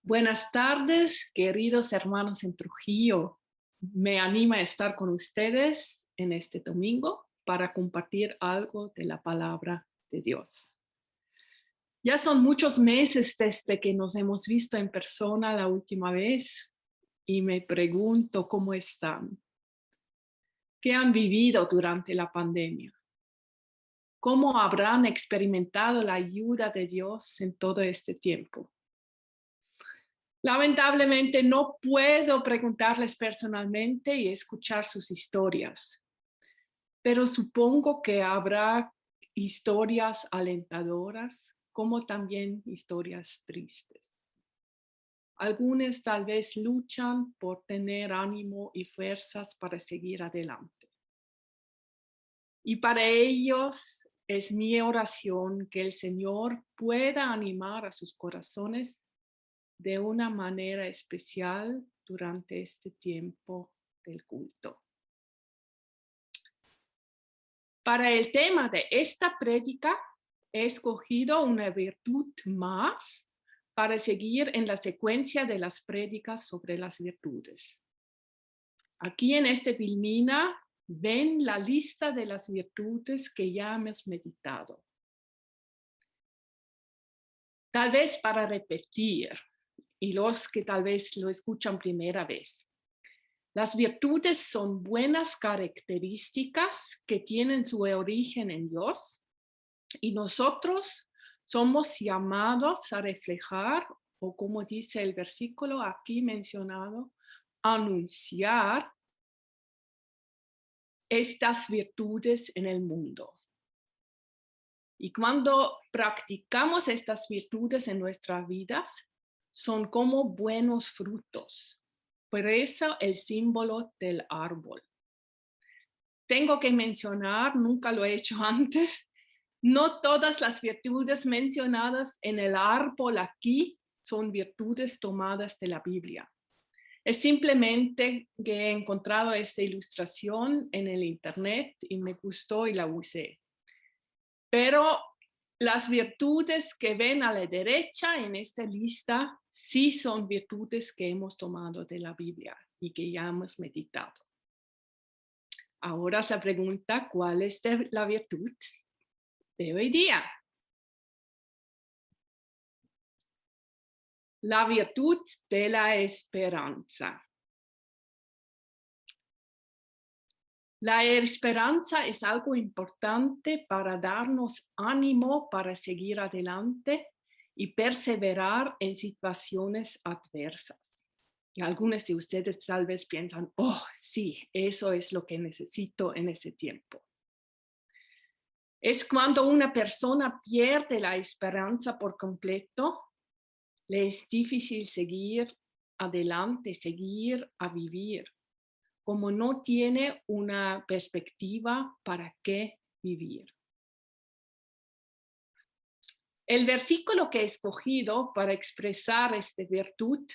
Buenas tardes, queridos hermanos en Trujillo. Me anima a estar con ustedes en este domingo para compartir algo de la palabra de Dios. Ya son muchos meses desde que nos hemos visto en persona la última vez y me pregunto cómo están. ¿Qué han vivido durante la pandemia? ¿Cómo habrán experimentado la ayuda de Dios en todo este tiempo? Lamentablemente no puedo preguntarles personalmente y escuchar sus historias, pero supongo que habrá historias alentadoras como también historias tristes. Algunos tal vez luchan por tener ánimo y fuerzas para seguir adelante. Y para ellos es mi oración que el Señor pueda animar a sus corazones de una manera especial durante este tiempo del culto. Para el tema de esta prédica, he escogido una virtud más para seguir en la secuencia de las prédicas sobre las virtudes. Aquí en este Vilmina ven la lista de las virtudes que ya hemos meditado. Tal vez para repetir, y los que tal vez lo escuchan primera vez. Las virtudes son buenas características que tienen su origen en Dios y nosotros somos llamados a reflejar, o como dice el versículo aquí mencionado, anunciar estas virtudes en el mundo. Y cuando practicamos estas virtudes en nuestras vidas, son como buenos frutos. Por eso el símbolo del árbol. Tengo que mencionar, nunca lo he hecho antes, no todas las virtudes mencionadas en el árbol aquí son virtudes tomadas de la Biblia. Es simplemente que he encontrado esta ilustración en el internet y me gustó y la usé. Pero las virtudes que ven a la derecha en esta lista sí son virtudes que hemos tomado de la Biblia y que ya hemos meditado. Ahora se pregunta, ¿cuál es la virtud de hoy día? La virtud de la esperanza. La esperanza es algo importante para darnos ánimo para seguir adelante y perseverar en situaciones adversas. Y algunos de ustedes tal vez piensan, oh, sí, eso es lo que necesito en ese tiempo. Es cuando una persona pierde la esperanza por completo, le es difícil seguir adelante, seguir a vivir, como no tiene una perspectiva para qué vivir. El versículo que he escogido para expresar esta virtud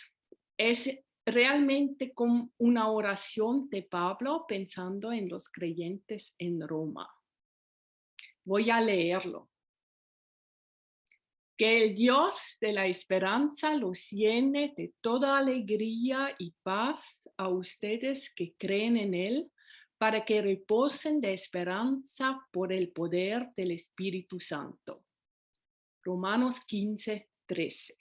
es realmente como una oración de Pablo pensando en los creyentes en Roma. Voy a leerlo. Que el Dios de la esperanza los llene de toda alegría y paz a ustedes que creen en Él, para que reposen de esperanza por el poder del Espíritu Santo. Romanos 15:13.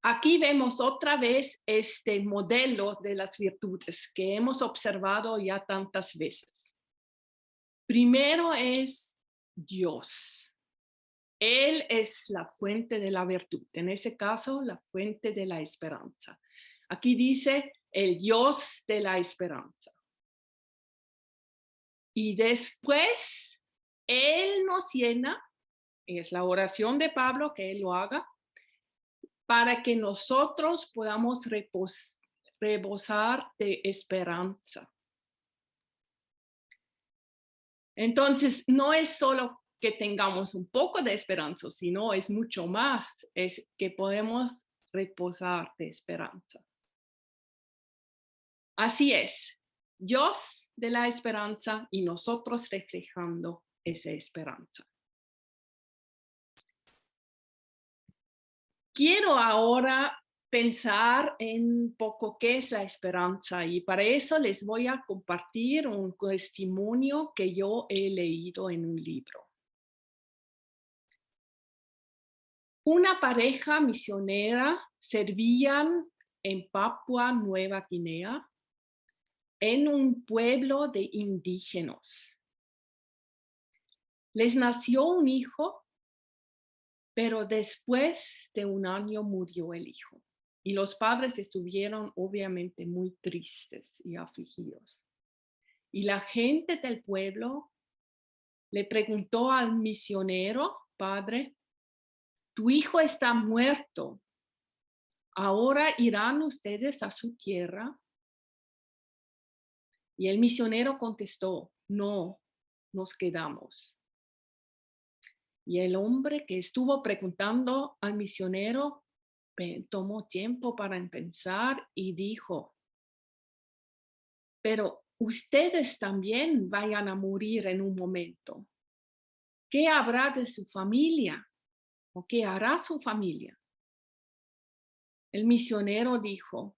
Aquí vemos otra vez este modelo de las virtudes que hemos observado ya tantas veces. Primero es Dios. Él es la fuente de la virtud, en ese caso, la fuente de la esperanza. Aquí dice el Dios de la esperanza. Y después, Él nos llena, es la oración de Pablo que Él lo haga, para que nosotros podamos rebosar de esperanza. Entonces, no es solo que tengamos un poco de esperanza, sino es mucho más, es que podemos reposar de esperanza. Así es, Dios de la esperanza y nosotros reflejando esa esperanza. Quiero ahora pensar en un poco qué es la esperanza y para eso les voy a compartir un testimonio que yo he leído en un libro. Una pareja misionera servían en Papua Nueva Guinea en un pueblo de indígenas. Les nació un hijo, pero después de un año murió el hijo. Y los padres estuvieron obviamente muy tristes y afligidos. Y la gente del pueblo le preguntó al misionero, padre, tu hijo está muerto. ¿Ahora irán ustedes a su tierra? Y el misionero contestó, no, nos quedamos. Y el hombre que estuvo preguntando al misionero tomó tiempo para pensar y dijo, pero ustedes también vayan a morir en un momento. ¿Qué habrá de su familia? ¿O qué hará su familia? El misionero dijo,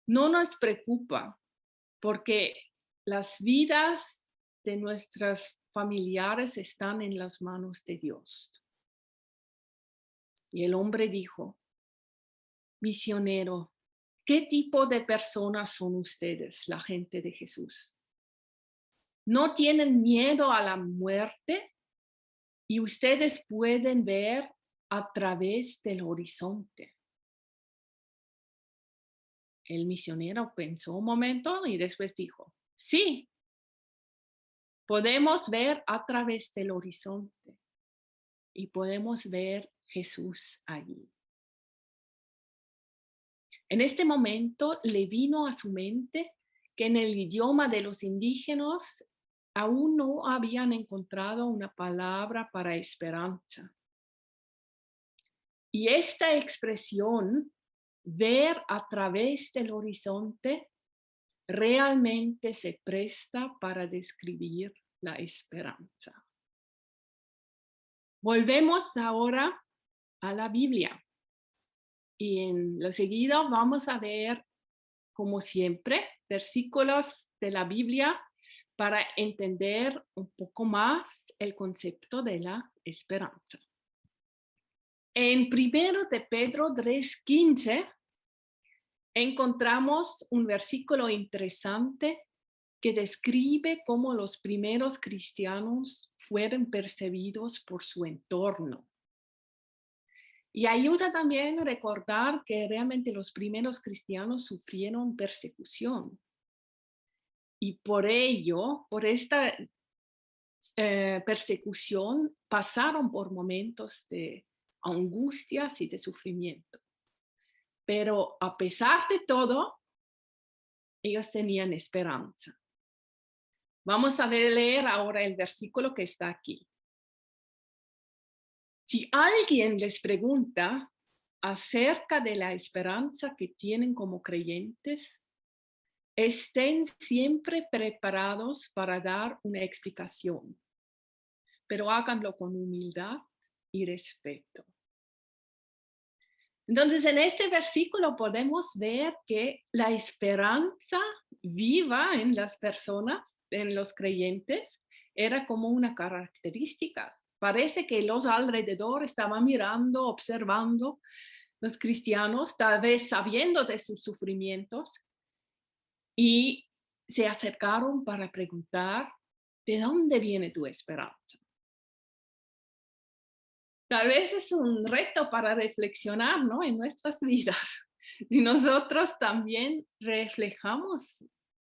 no nos preocupa porque las vidas de nuestros familiares están en las manos de Dios. Y el hombre dijo, misionero, ¿qué tipo de personas son ustedes, la gente de Jesús? ¿No tienen miedo a la muerte? Y ustedes pueden ver a través del horizonte. El misionero pensó un momento y después dijo, sí, podemos ver a través del horizonte y podemos ver Jesús allí. En este momento le vino a su mente que en el idioma de los indígenas aún no habían encontrado una palabra para esperanza. Y esta expresión, ver a través del horizonte, realmente se presta para describir la esperanza. Volvemos ahora a la Biblia. Y en lo seguido vamos a ver, como siempre, versículos de la Biblia para entender un poco más el concepto de la esperanza. En 1 de Pedro 3:15 encontramos un versículo interesante que describe cómo los primeros cristianos fueron percibidos por su entorno. Y ayuda también a recordar que realmente los primeros cristianos sufrieron persecución. Y por ello, por esta persecución, pasaron por momentos de angustias y de sufrimiento. Pero a pesar de todo, ellos tenían esperanza. Vamos a leer ahora el versículo que está aquí. Si alguien les pregunta acerca de la esperanza que tienen como creyentes, estén siempre preparados para dar una explicación, pero háganlo con humildad y respeto. Entonces, en este versículo podemos ver que la esperanza viva en las personas, en los creyentes, era como una característica. Parece que los alrededor estaban mirando, observando los cristianos, tal vez sabiendo de sus sufrimientos, y se acercaron para preguntar, ¿de dónde viene tu esperanza? Tal vez es un reto para reflexionar, ¿no? En nuestras vidas. Si nosotros también reflejamos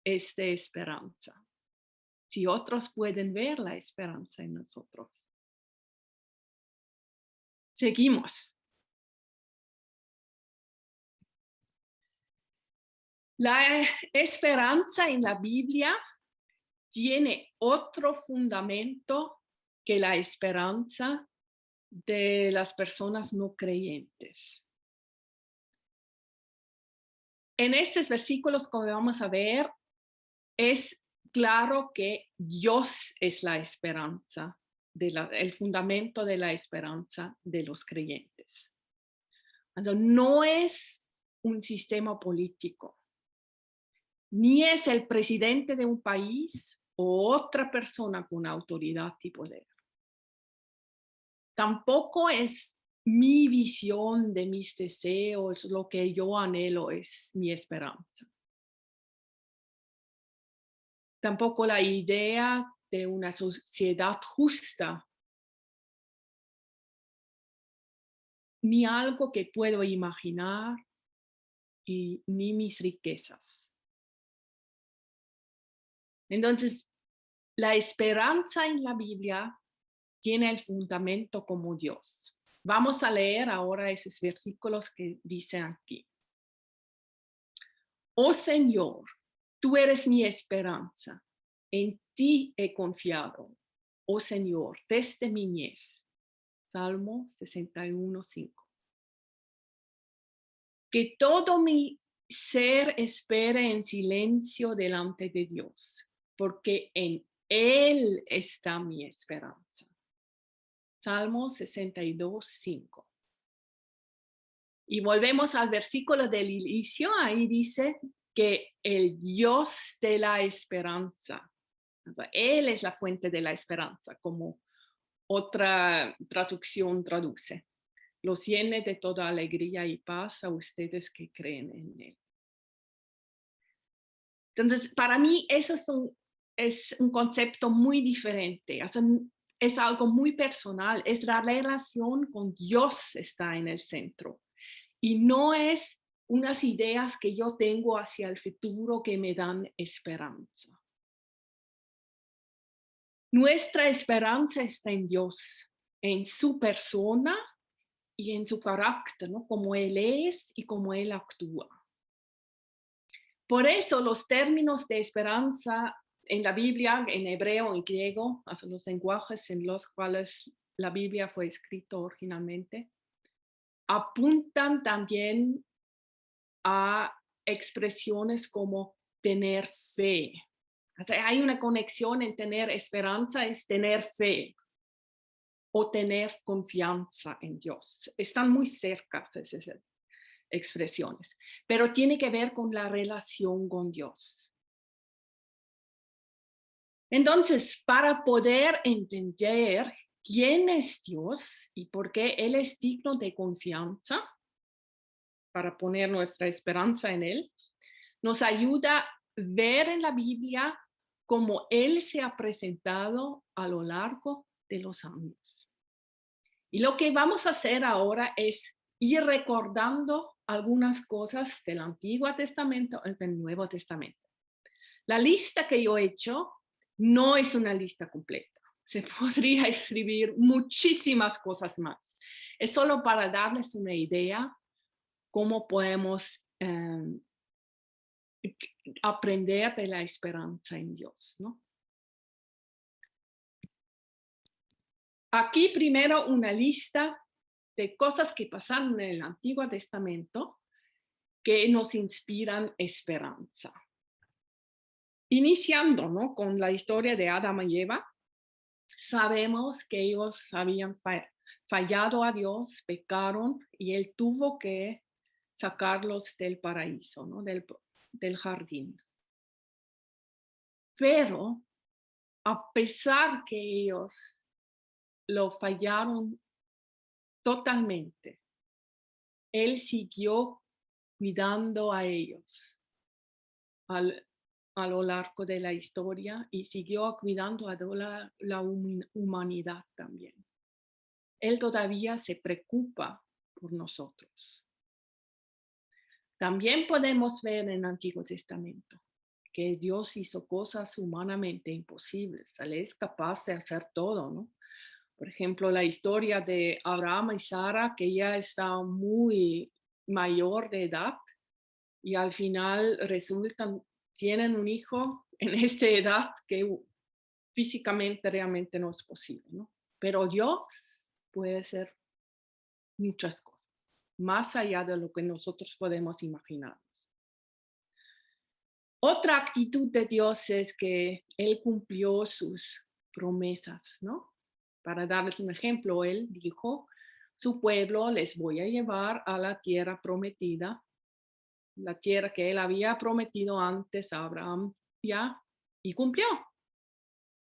esta esperanza, si otros pueden ver la esperanza en nosotros. Seguimos. La esperanza en la Biblia tiene otro fundamento que la esperanza de las personas no creyentes. En estos versículos, como vamos a ver, es claro que Dios es la esperanza, el fundamento de la esperanza de los creyentes. No es un sistema político, ni es el presidente de un país o otra persona con autoridad y poder. Tampoco es mi visión de mis deseos, lo que yo anhelo es mi esperanza. Tampoco la idea de una sociedad justa, ni algo que puedo imaginar, ni mis riquezas. Entonces, la esperanza en la Biblia tiene el fundamento como Dios. Vamos a leer ahora esos versículos que dicen aquí. Oh Señor, tú eres mi esperanza. En ti he confiado, oh Señor, desde mi niñez. Salmo 61:5. Que todo mi ser espere en silencio delante de Dios, porque en Él está mi esperanza. Salmo 62:5. Y volvemos al versículo del inicio, ahí dice que el Dios de la esperanza, o sea, Él es la fuente de la esperanza, como otra traducción traduce. Los llene de toda alegría y paz a ustedes que creen en Él. Entonces, para mí eso es un concepto muy diferente, o sea, es algo muy personal, es la relación con Dios está en el centro. Y no es unas ideas que yo tengo hacia el futuro que me dan esperanza. Nuestra esperanza está en Dios, en su persona y en su carácter, ¿no? Como Él es y cómo Él actúa. Por eso los términos de esperanza en la Biblia, en hebreo, en griego, son los lenguajes en los cuales la Biblia fue escrita originalmente, apuntan también a expresiones como tener fe. O sea, hay una conexión en tener esperanza, es tener fe o tener confianza en Dios. Están muy cerca esas expresiones, pero tiene que ver con la relación con Dios. Entonces, para poder entender quién es Dios y por qué Él es digno de confianza, para poner nuestra esperanza en Él, nos ayuda a ver en la Biblia cómo Él se ha presentado a lo largo de los años. Y lo que vamos a hacer ahora es ir recordando algunas cosas del Antiguo Testamento y del Nuevo Testamento. La lista que yo he hecho no es una lista completa. Se podría escribir muchísimas cosas más. Es solo para darles una idea cómo podemos aprender de la esperanza en Dios, ¿no? Aquí primero una lista de cosas que pasaron en el Antiguo Testamento que nos inspiran esperanza. Iniciando, ¿no?, con la historia de Adán y Eva, sabemos que ellos habían fallado a Dios, pecaron y Él tuvo que sacarlos del paraíso, ¿no?, del jardín. Pero a pesar que ellos lo fallaron totalmente, Él siguió cuidando a ellos a lo largo de la historia y siguió cuidando a toda la humanidad también. Él todavía se preocupa por nosotros. También podemos ver en el Antiguo Testamento que Dios hizo cosas humanamente imposibles. Él es capaz de hacer todo, ¿no? Por ejemplo, la historia de Abraham y Sara, que ya está muy mayor de edad y al final tienen un hijo en esta edad que físicamente realmente no es posible, ¿no? Pero Dios puede hacer muchas cosas, más allá de lo que nosotros podemos imaginar. Otra actitud de Dios es que Él cumplió sus promesas, ¿no? Para darles un ejemplo, Él dijo, su pueblo, les voy a llevar a la tierra prometida, la tierra que él había prometido antes a Abraham ya, y cumplió.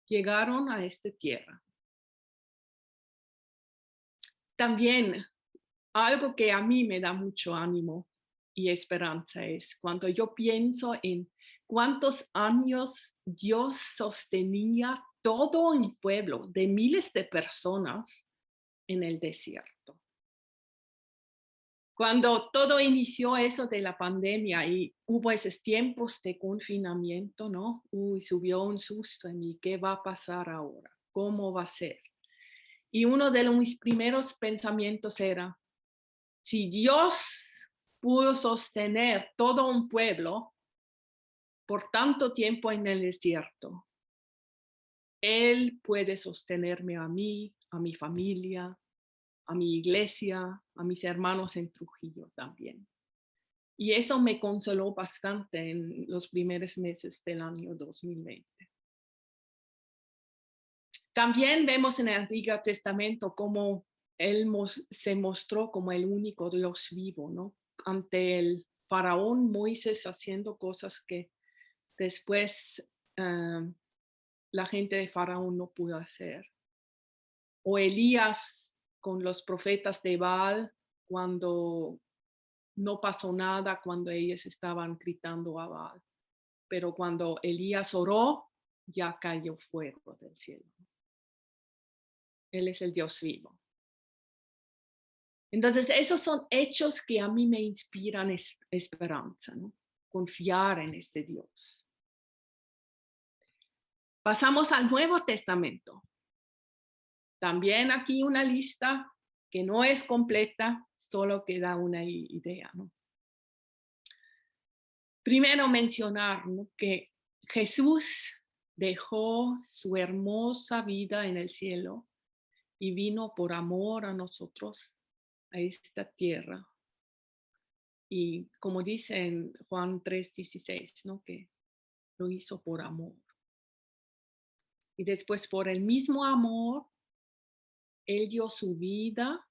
Llegaron a esta tierra. También algo que a mí me da mucho ánimo y esperanza es cuando yo pienso en cuántos años Dios sostenía todo un pueblo de miles de personas en el desierto. Cuando todo inició eso de la pandemia y hubo esos tiempos de confinamiento, ¿no? Subió un susto en mí, ¿qué va a pasar ahora? ¿Cómo va a ser? Y uno de mis primeros pensamientos era, si Dios pudo sostener todo un pueblo por tanto tiempo en el desierto, Él puede sostenerme a mí, a mi familia, a mi iglesia, a mis hermanos en Trujillo también. Y eso me consoló bastante en los primeros meses del año 2020. También vemos en el Antiguo Testamento cómo Él se mostró como el único Dios vivo, ¿no? Ante el faraón Moisés haciendo cosas que después la gente de faraón no pudo hacer. O Elías con los profetas de Baal cuando no pasó nada, cuando ellos estaban gritando a Baal. Pero cuando Elías oró, ya cayó fuego del cielo. Él es el Dios vivo. Entonces, esos son hechos que a mí me inspiran esperanza, ¿no? Confiar en este Dios. Pasamos al Nuevo Testamento. También aquí una lista que no es completa, solo que da una idea, ¿no? Primero mencionar, ¿no?, que Jesús dejó su hermosa vida en el cielo y vino por amor a nosotros, a esta tierra. Y como dice en Juan 3:16, ¿no?, que lo hizo por amor. Y después por el mismo amor, Él dio su vida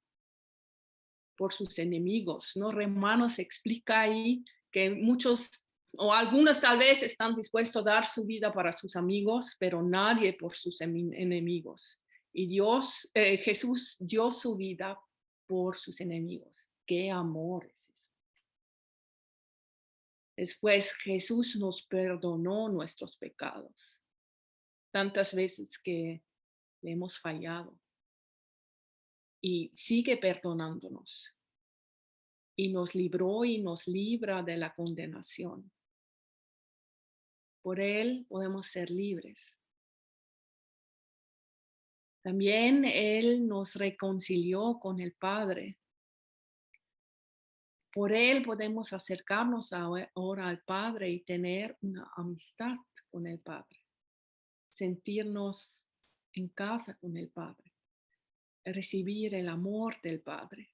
por sus enemigos, ¿no? Romanos explica ahí que muchos o algunos tal vez están dispuestos a dar su vida para sus amigos, pero nadie por sus enemigos. Y Jesús dio su vida por sus enemigos. ¡Qué amor es eso! Después Jesús nos perdonó nuestros pecados. Tantas veces que le hemos fallado. Y sigue perdonándonos. Y nos libró y nos libra de la condenación. Por Él podemos ser libres. También Él nos reconcilió con el Padre. Por Él podemos acercarnos ahora al Padre y tener una amistad con el Padre. Sentirnos en casa con el Padre. Recibir el amor del Padre.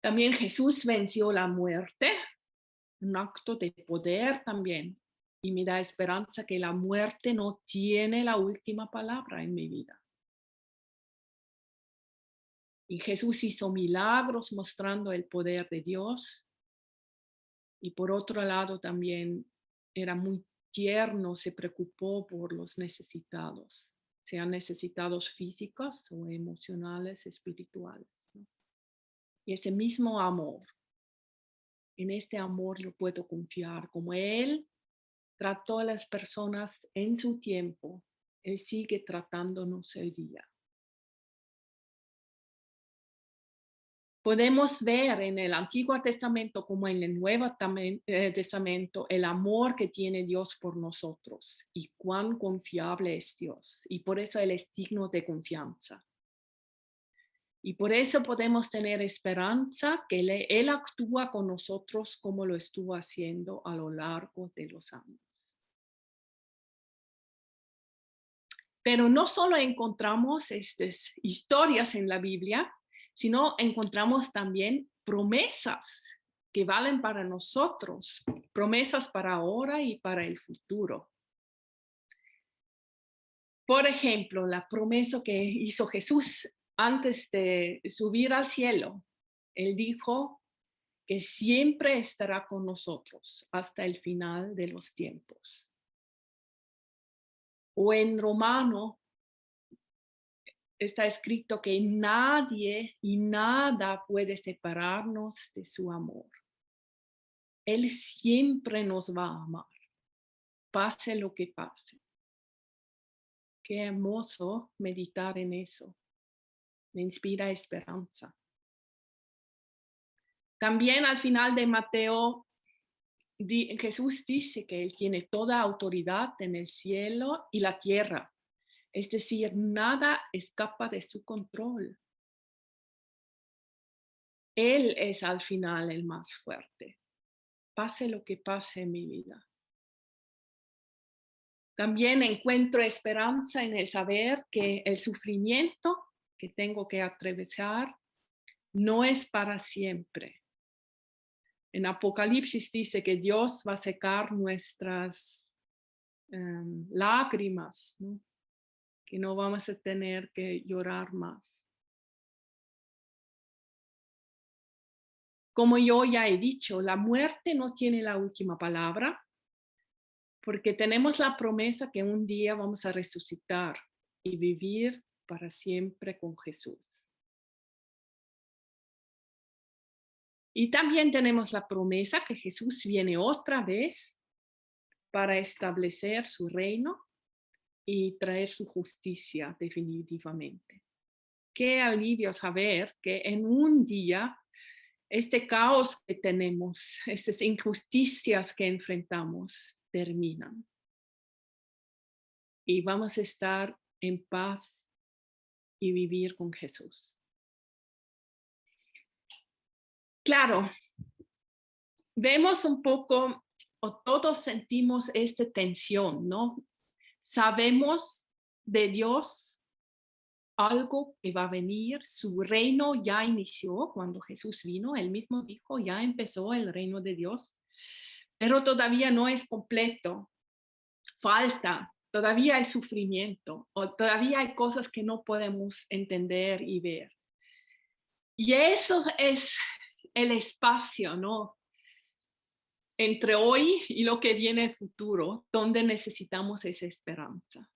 También Jesús venció la muerte, un acto de poder también. Y me da esperanza que la muerte no tiene la última palabra en mi vida. Y Jesús hizo milagros mostrando el poder de Dios. Y por otro lado también era muy tierno, se preocupó por los necesitados, sean necesitados físicos o emocionales, espirituales, ¿no? Y ese mismo amor, en este amor yo puedo confiar, como Él trató a las personas en su tiempo, Él sigue tratándonos hoy día. Podemos ver en el Antiguo Testamento como en el Nuevo Testamento el amor que tiene Dios por nosotros y cuán confiable es Dios. Y por eso Él es digno de confianza. Y por eso podemos tener esperanza que Él actúa con nosotros como lo estuvo haciendo a lo largo de los años. Pero no solo encontramos estas historias en la Biblia, sino encontramos también promesas que valen para nosotros, promesas para ahora y para el futuro. Por ejemplo, la promesa que hizo Jesús antes de subir al cielo. Él dijo que siempre estará con nosotros hasta el final de los tiempos. O en Romano está escrito que nadie y nada puede separarnos de su amor. Él siempre nos va a amar, pase lo que pase. Qué hermoso meditar en eso. Me inspira esperanza. También al final de Mateo, Jesús dice que Él tiene toda autoridad en el cielo y la tierra. Es decir, nada escapa de su control. Él es al final el más fuerte, pase lo que pase en mi vida. También encuentro esperanza en el saber que el sufrimiento que tengo que atravesar no es para siempre. En Apocalipsis dice que Dios va a secar nuestras lágrimas, ¿no? Que no vamos a tener que llorar más. Como yo ya he dicho, la muerte no tiene la última palabra, porque tenemos la promesa que un día vamos a resucitar y vivir para siempre con Jesús. Y también tenemos la promesa que Jesús viene otra vez para establecer su reino y traer su justicia definitivamente. Qué alivio saber que en un día este caos que tenemos, estas injusticias que enfrentamos, terminan. Y vamos a estar en paz y vivir con Jesús. Claro, vemos un poco, o todos sentimos esta tensión, ¿no? Sabemos de Dios algo que va a venir, su reino ya inició cuando Jesús vino, él mismo dijo, ya empezó el reino de Dios, pero todavía no es completo, falta, todavía hay sufrimiento, o todavía hay cosas que no podemos entender y ver. Y eso es el espacio, ¿no? Entre hoy y lo que viene el futuro, donde necesitamos esa esperanza.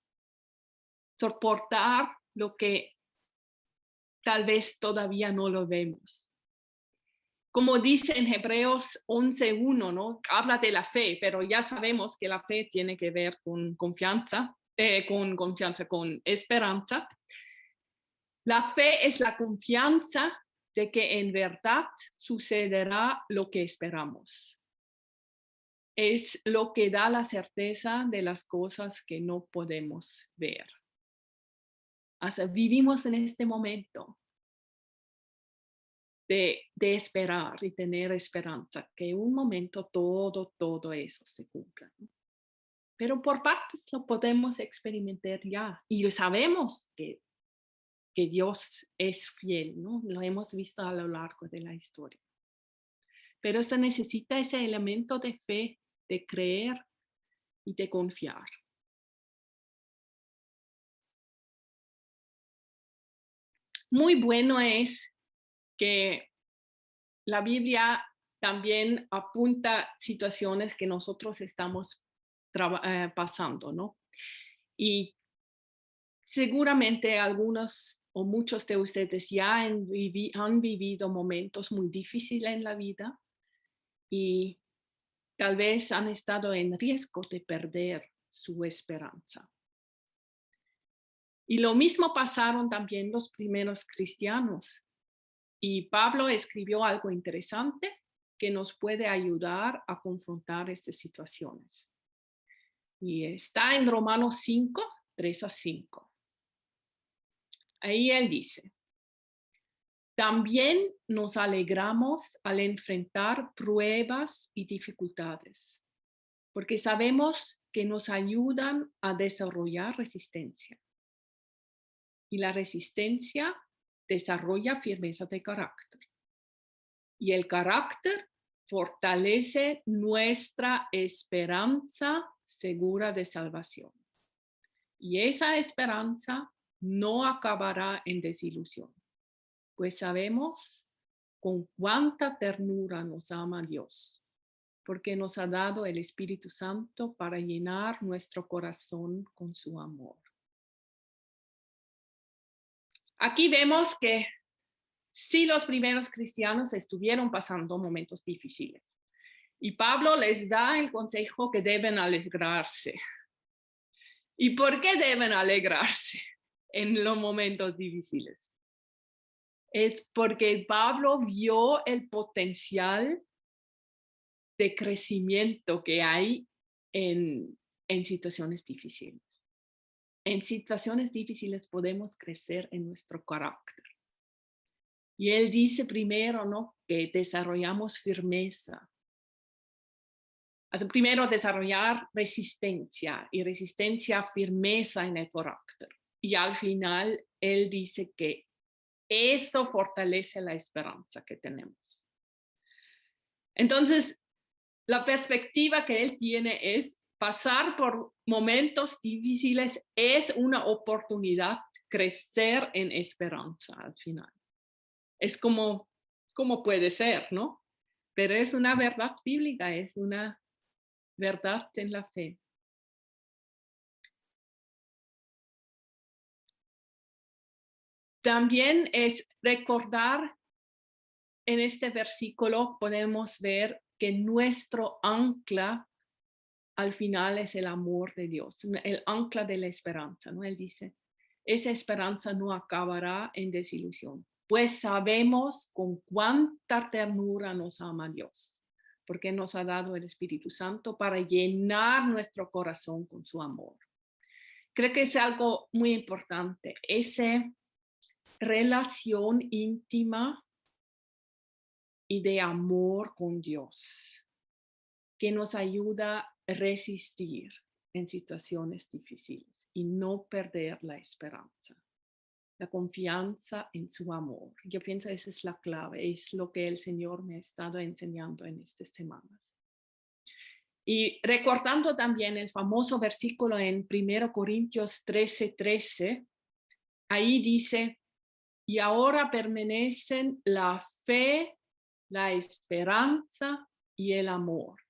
Soportar lo que tal vez todavía no lo vemos. Como dice en Hebreos 11:1, ¿no? Habla de la fe, pero ya sabemos que la fe tiene que ver con confianza, con esperanza. La fe es la confianza de que en verdad sucederá lo que esperamos. Es lo que da la certeza de las cosas que no podemos ver. O sea, vivimos en este momento de esperar y tener esperanza, que en un momento todo eso se cumpla, ¿no? Pero por partes lo podemos experimentar ya y sabemos que Dios es fiel, ¿no? Lo hemos visto a lo largo de la historia. Pero se necesita ese elemento de fe, de creer y de confiar. Muy bueno es que la Biblia también apunta situaciones que nosotros estamos pasando, ¿no? Y seguramente algunos o muchos de ustedes ya han vivido momentos muy difíciles en la vida y tal vez han estado en riesgo de perder su esperanza. Y lo mismo pasaron también los primeros cristianos. Y Pablo escribió algo interesante que nos puede ayudar a confrontar estas situaciones. Y está en Romanos 5, 3-5. Ahí él dice, también nos alegramos al enfrentar pruebas y dificultades, porque sabemos que nos ayudan a desarrollar resistencia. Y la resistencia desarrolla firmeza de carácter. Y el carácter fortalece nuestra esperanza segura de salvación. Y esa esperanza no acabará en desilusión, pues sabemos con cuánta ternura nos ama Dios, porque nos ha dado el Espíritu Santo para llenar nuestro corazón con su amor. Aquí vemos que sí, los primeros cristianos estuvieron pasando momentos difíciles. Y Pablo les da el consejo que deben alegrarse. ¿Y por qué deben alegrarse en los momentos difíciles? Es porque Pablo vio el potencial de crecimiento que hay en situaciones difíciles. En situaciones difíciles podemos crecer en nuestro carácter. Y él dice primero, ¿no?, que desarrollamos firmeza. Primero desarrollar resistencia y resistencia, firmeza en el carácter. Y al final él dice que eso fortalece la esperanza que tenemos. Entonces, la perspectiva que él tiene es pasar por momentos difíciles es una oportunidad crecer en esperanza al final. Es como puede ser, ¿no? Pero es una verdad bíblica, es una verdad en la fe. También es recordar, en este versículo podemos ver que nuestro ancla al final es el amor de Dios, el ancla de la esperanza, ¿no? Él dice, esa esperanza no acabará en desilusión, pues sabemos con cuánta ternura nos ama Dios, porque nos ha dado el Espíritu Santo para llenar nuestro corazón con su amor. Creo que es algo muy importante, esa relación íntima y de amor con Dios, que nos ayuda a resistir en situaciones difíciles y no perder la esperanza, la confianza en su amor. Yo pienso que esa es la clave, es lo que el Señor me ha estado enseñando en estas semanas. Y recordando también el famoso versículo en 1 Corintios 13:13, ahí dice, y ahora permanecen la fe, la esperanza y el amor.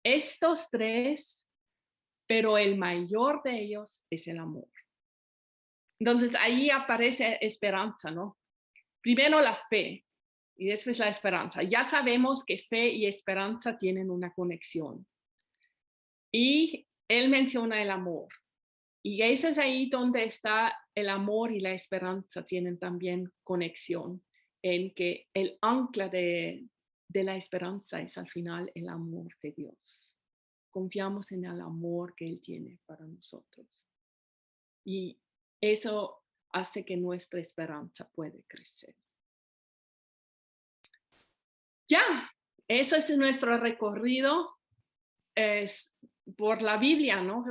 Estos tres, pero el mayor de ellos es el amor. Entonces ahí aparece esperanza, ¿no? Primero la fe y después la esperanza. Ya sabemos que fe y esperanza tienen una conexión. Y él menciona el amor. Y ese es ahí donde está el amor y la esperanza tienen también conexión, en que el ancla de la esperanza es al final el amor de Dios. Confiamos en el amor que Él tiene para nosotros. Y eso hace que nuestra esperanza puede crecer. Ya, eso es nuestro recorrido por la Biblia, ¿no?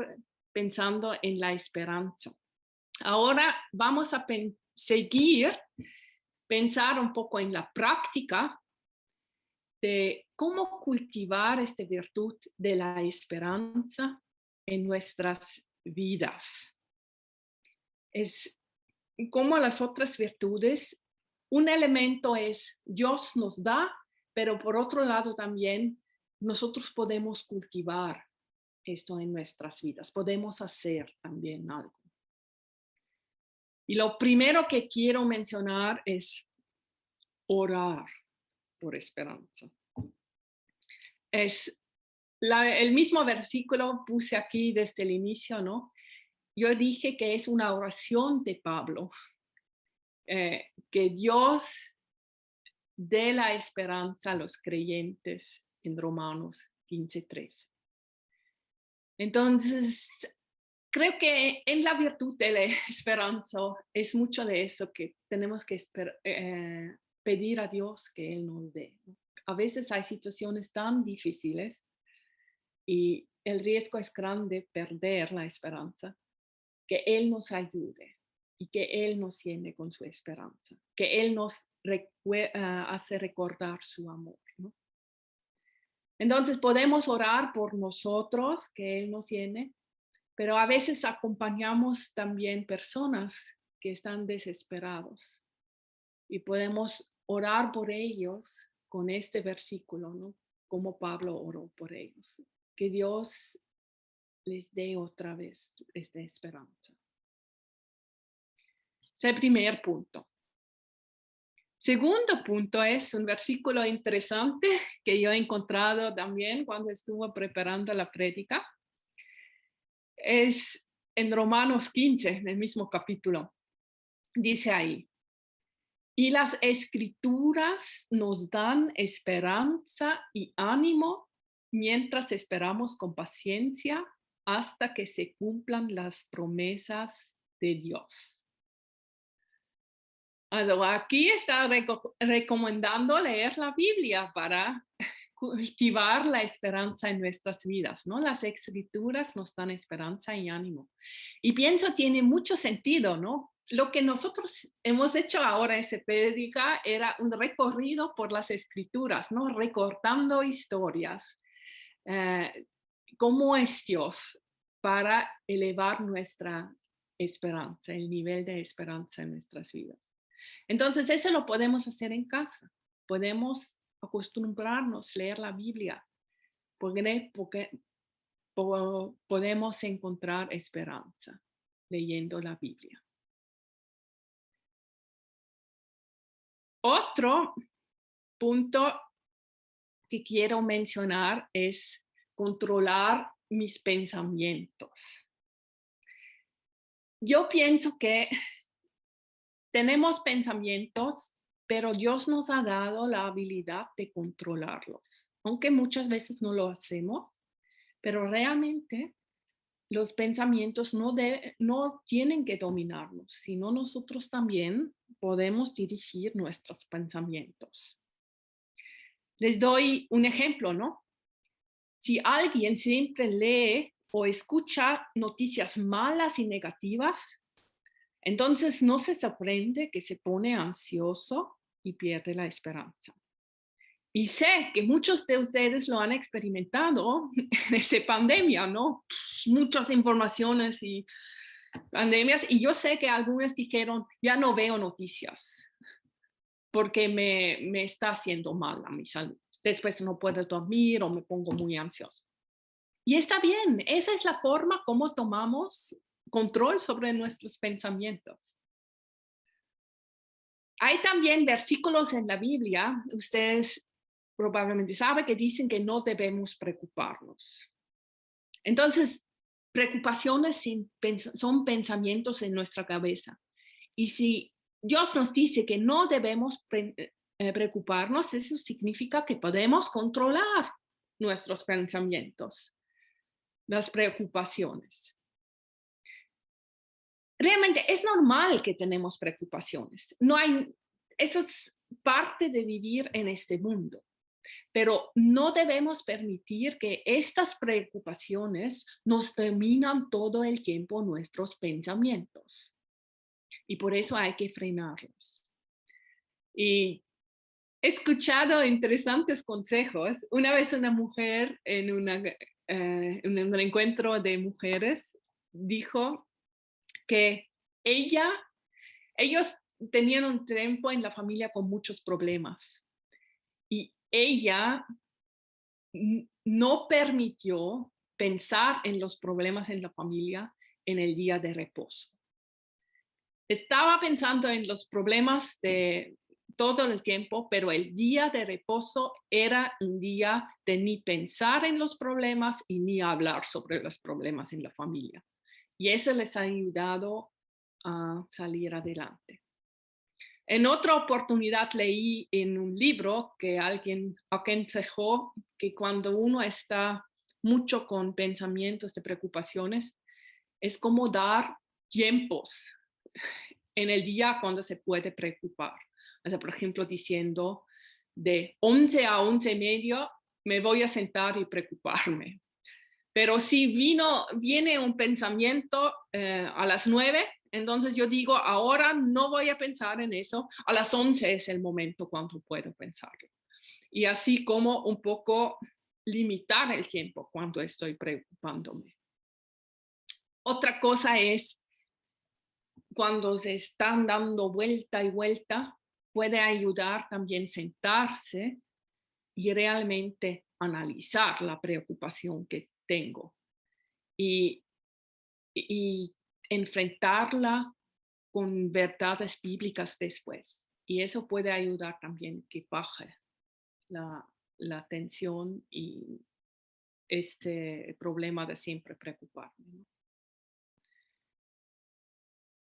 Pensando en la esperanza. Ahora vamos a pensar un poco en la práctica de cómo cultivar esta virtud de la esperanza en nuestras vidas. Es como las otras virtudes, un elemento es Dios nos da, pero por otro lado también nosotros podemos cultivar esto en nuestras vidas, podemos hacer también algo. Y lo primero que quiero mencionar es orar por esperanza. Es el mismo versículo puse aquí desde el inicio, ¿no? Yo dije que es una oración de Pablo, que Dios dé la esperanza a los creyentes en Romanos 15:3. Entonces, creo que en la virtud de la esperanza es mucho de eso que tenemos que pedir a Dios que Él nos dé. A veces hay situaciones tan difíciles y el riesgo es grande perder la esperanza, que Él nos ayude y que Él nos llene con su esperanza, que Él nos hace recordar su amor, ¿no? Entonces podemos orar por nosotros, que Él nos llene, pero a veces acompañamos también personas que están desesperados y podemos orar por ellos con este versículo, ¿no? Como Pablo oró por ellos. Que Dios les dé otra vez esta esperanza. Ese es el primer punto. Segundo punto es un versículo interesante que yo he encontrado también cuando estuve preparando la prédica. Es en Romanos 15, en el mismo capítulo. Dice ahí, y las escrituras nos dan esperanza y ánimo mientras esperamos con paciencia hasta que se cumplan las promesas de Dios. Also, aquí está recomendando leer la Biblia para cultivar la esperanza en nuestras vidas, ¿no? Las escrituras nos dan esperanza y ánimo. Y pienso tiene mucho sentido, ¿no? Lo que nosotros hemos hecho ahora en Prédica era un recorrido por las escrituras, ¿no? Recortando historias. ¿Cómo es Dios para elevar nuestra esperanza, el nivel de esperanza en nuestras vidas? Entonces, eso lo podemos hacer en casa. Podemos acostumbrarnos a leer la Biblia, porque podemos encontrar esperanza leyendo la Biblia. Otro punto que quiero mencionar es controlar mis pensamientos. Yo pienso que tenemos pensamientos, pero Dios nos ha dado la habilidad de controlarlos, aunque muchas veces no lo hacemos, pero realmente los pensamientos no tienen que dominarnos, sino nosotros también podemos dirigir nuestros pensamientos. Les doy un ejemplo, ¿no? Si alguien siempre lee o escucha noticias malas y negativas, entonces no se sorprende que se pone ansioso y pierde la esperanza. Y sé que muchos de ustedes lo han experimentado en esta pandemia, ¿no? Muchas informaciones y pandemias. Y yo sé que algunos dijeron, ya no veo noticias porque me está haciendo mal a mi salud. Después no puedo dormir o me pongo muy ansioso. Y está bien, esa es la forma como tomamos control sobre nuestros pensamientos. Hay también versículos en la Biblia, ustedes probablemente saben, que dicen que no debemos preocuparnos. Entonces, preocupaciones son pensamientos en nuestra cabeza. Y si Dios nos dice que no debemos preocuparnos, eso significa que podemos controlar nuestros pensamientos, las preocupaciones. Realmente es normal que tenemos preocupaciones. Eso es parte de vivir en este mundo. Pero no debemos permitir que estas preocupaciones nos dominan todo el tiempo nuestros pensamientos. Y por eso hay que frenarlos. Y he escuchado interesantes consejos. Una vez una mujer en un encuentro de mujeres dijo que ellos tenían un tiempo en la familia con muchos problemas. Y ella no permitió pensar en los problemas en la familia en el día de reposo. Estaba pensando en los problemas de todo el tiempo, pero el día de reposo era un día de ni pensar en los problemas y ni hablar sobre los problemas en la familia. Y eso les ha ayudado a salir adelante. En otra oportunidad leí en un libro que alguien aconsejó que cuando uno está mucho con pensamientos de preocupaciones, es como dar tiempos en el día cuando se puede preocupar. O sea, por ejemplo, diciendo de 11 a 11:30 me voy a sentar y preocuparme. Pero si viene un pensamiento a las 9, entonces yo digo, ahora no voy a pensar en eso, a las 11 es el momento cuando puedo pensarlo. Y así como un poco limitar el tiempo cuando estoy preocupándome. Otra cosa es cuando se están dando vuelta y vuelta, puede ayudar también sentarse y realmente analizar la preocupación que tengo y, y enfrentarla con verdades bíblicas después. Y eso puede ayudar también que baje la tensión y este problema de siempre preocuparme, ¿no?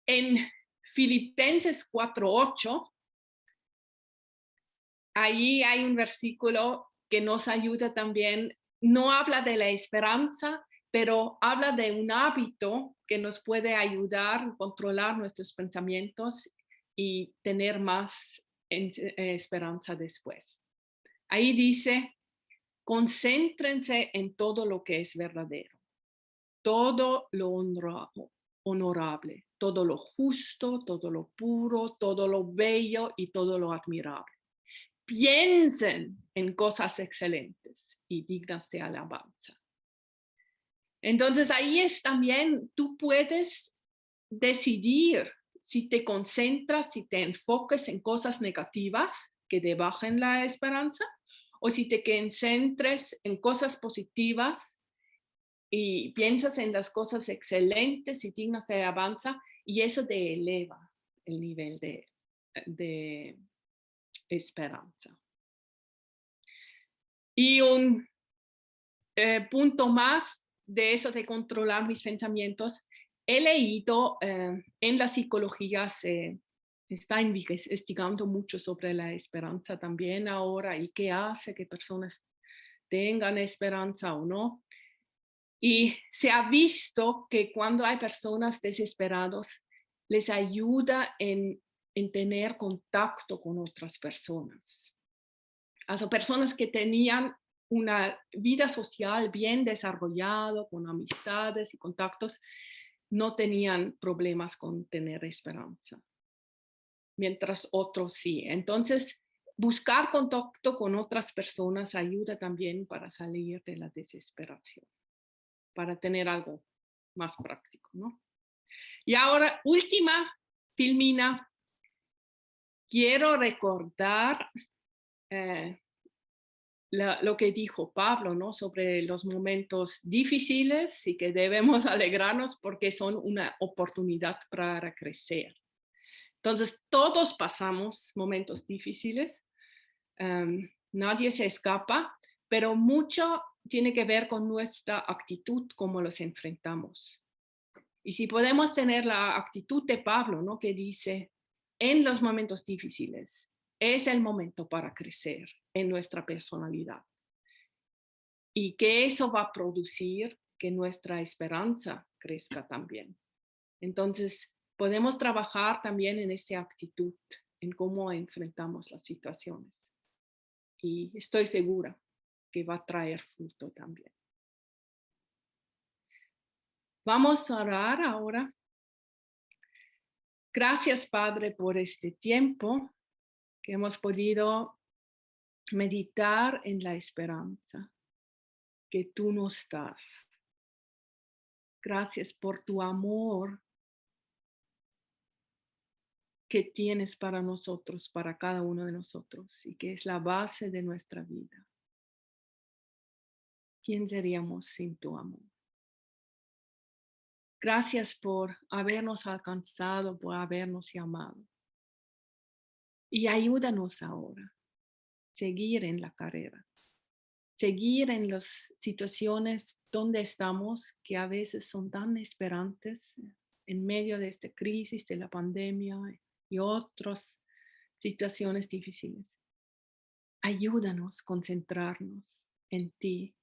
En Filipenses 4:8, ahí hay un versículo que nos ayuda también, no habla de la esperanza, pero habla de un hábito que nos puede ayudar a controlar nuestros pensamientos y tener más esperanza después. Ahí dice, concéntrense en todo lo que es verdadero, todo lo honorable, todo lo justo, todo lo puro, todo lo bello y todo lo admirable. Piensen en cosas excelentes y dignas de alabanza. Entonces ahí es también, tú puedes decidir si te concentras, si te enfoques en cosas negativas que te bajen la esperanza, o si te concentres en cosas positivas y piensas en las cosas excelentes y dignas de alabanza, y eso te eleva el nivel de esperanza. Y un punto más de eso de controlar mis pensamientos, he leído en la psicología se está investigando mucho sobre la esperanza también ahora y qué hace que personas tengan esperanza o no. Y se ha visto que cuando hay personas desesperadas, les ayuda en tener contacto con otras personas. O personas que tenían una vida social bien desarrollada, con amistades y contactos, no tenían problemas con tener esperanza, mientras otros sí. Entonces, buscar contacto con otras personas ayuda también para salir de la desesperación, para tener algo más práctico, ¿no? Y ahora, última, Filmina, quiero recordar lo que dijo Pablo, ¿no? Sobre los momentos difíciles y que debemos alegrarnos porque son una oportunidad para crecer. Entonces, todos pasamos momentos difíciles, nadie se escapa, pero mucho tiene que ver con nuestra actitud, cómo los enfrentamos. Y si podemos tener la actitud de Pablo, ¿no? Que dice, en los momentos difíciles es el momento para crecer en nuestra personalidad. Y que eso va a producir que nuestra esperanza crezca también. Entonces, podemos trabajar también en esta actitud, en cómo enfrentamos las situaciones. Y estoy segura que va a traer fruto también. Vamos a orar ahora. Gracias, Padre, por este tiempo que hemos podido meditar en la esperanza que tú nos das. Gracias por tu amor que tienes para nosotros, para cada uno de nosotros, y que es la base de nuestra vida. ¿Quién seríamos sin tu amor? Gracias por habernos alcanzado, por habernos llamado. Y ayúdanos ahora a seguir en la carrera, seguir en las situaciones donde estamos, que a veces son tan esperantes en medio de esta crisis, de la pandemia y otras situaciones difíciles. Ayúdanos a concentrarnos en ti.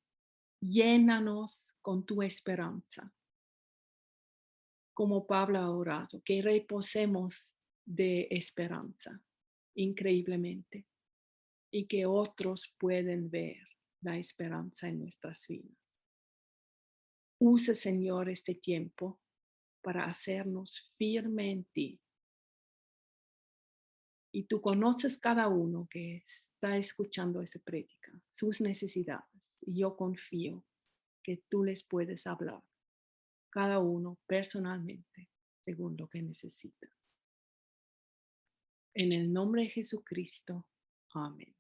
Llénanos con tu esperanza. Como Pablo ha orado, que reposemos de esperanza increíblemente y que otros pueden ver la esperanza en nuestras vidas. Usa, Señor, este tiempo para hacernos firme en ti. Y tú conoces cada uno que está escuchando esa prédica, sus necesidades. Y yo confío que tú les puedes hablar cada uno personalmente, según lo que necesita. En el nombre de Jesucristo. Amén.